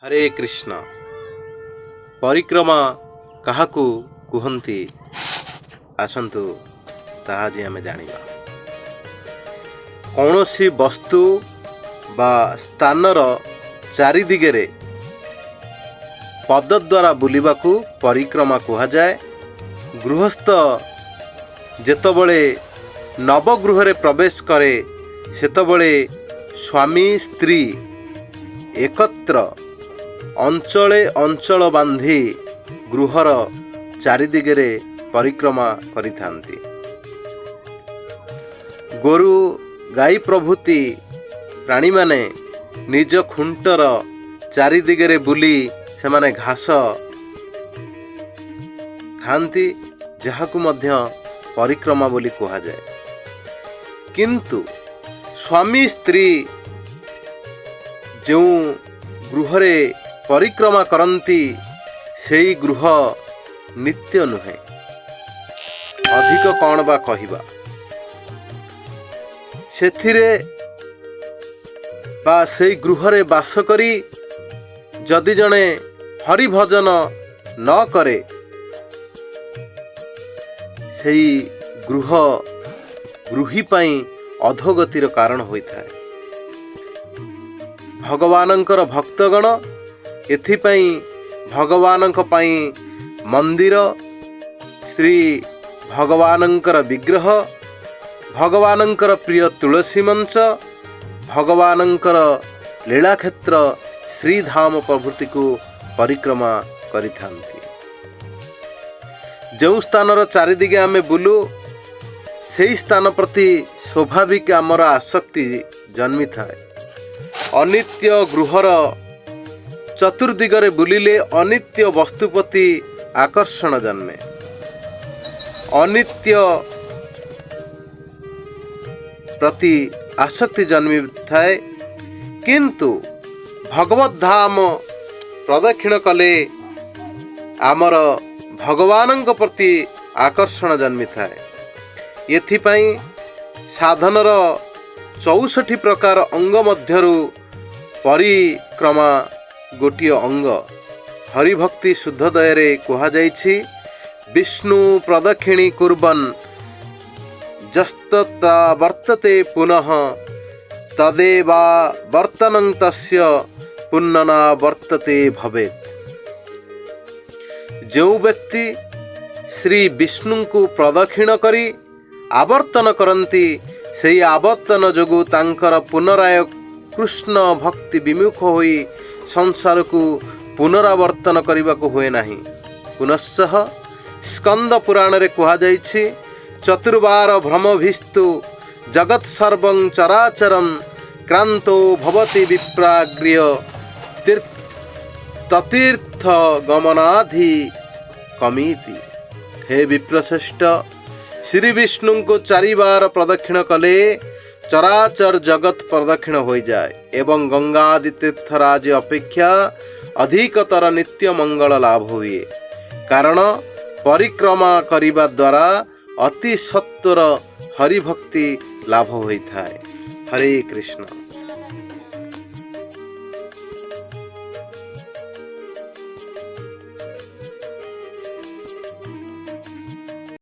हरे कृष्ण। परिक्रमा काहाकू कुहंती आसंतु ताहा जी आमे जानिबा। कौनसी वस्तु बा स्थानर चारि दिगरे पद द्वारा बुलिबाकू परिक्रमा कुहा जाए। गृहस्थ जेतबळे नवगृह रे प्रवेश करे सेतबळे स्वामी स्त्री एकत्र अंचले अंचल बांधी गृहर चारिदिगरे परिक्रमा करिथांती। गोरु गाई प्रभृति प्राणी माने निज खुंटर चारिदिगरे बुली से माने घास खांती, जहाकू मध्य परिक्रमा बोली कहा जाए। किंतु स्वामी स्त्री जो गृहरे परिक्रमा करंती सेई गृह नित्य नुहे। अधिक कौन बा कहिबा, सेथिरे बा सेई गृहरे बास करी जदि जणे हरि भजन न करे सेई गृह गृही पाई अधोगतिर कारण होइथाए। भगवानंकर भक्तगण एथिपाई भगवानंक पाई मंदिर, श्री भगवानंकर विग्रह, भगवानंकर प्रिय तुलसी मंच, भगवानंकर लीलाक्षेत्र श्रीधाम प्रभृति को परिक्रमा करिथांती। जो स्थानर चारिदिगे आमे बुलू सेई स्थान प्रति स्वाभाविक आमर आसक्ति जन्मी थाए। अनित्य गृहर चतुर्दिगरे बुलिले अनित्य वस्तुपति आकर्षण जन्मे। अनित्य प्रति आसक्ति जन्मी थाए। किंतु भगवत धाम प्रदक्षिण कले आमर भगवानंक प्रति आकर्षण जन्मी थाए। एथिपाई साधनर 64 प्रकार अंग मध्यरु परिक्रमा गोटिए अंग। हरिभक्ति शुद्ध दयरे कहा जाइछि, विष्णु प्रदक्षिणी कुर्बन जस्तता वर्तते पुनः तदेवा वर्तनं तस्य पुन्नना वर्तते भवेत्। जो व्यक्ति श्री विष्णु को प्रदक्षिण करी आवर्तन करती सेई आवर्तन जोगु तांकर पुनराय कृष्ण भक्ति विमुख होई संसार को पुनरावर्तन करने को हुए नहीं। पुनश्च स्कंद पुराण रे कहा जाइछि, चतुर्बार भ्रमभिस्तु जगत सर्वं चराचरं क्रांतो भवति विप्राग्र्य ततीर्थ गमनाधि कमीति। हे विप्रश्रेष्ठ, श्री विष्णु को 4 बार प्रदक्षिण कले चराचर जगत प्रदक्षिण हो जाए एवं गंगा आदि तीर्थराज अपेक्षा अधिकतर नित्य मंगल लाभ हुए। कारण परिक्रमा करिबा द्वारा अति सत्वर हरिभक्ति लाभ होइथाए। हरे कृष्ण।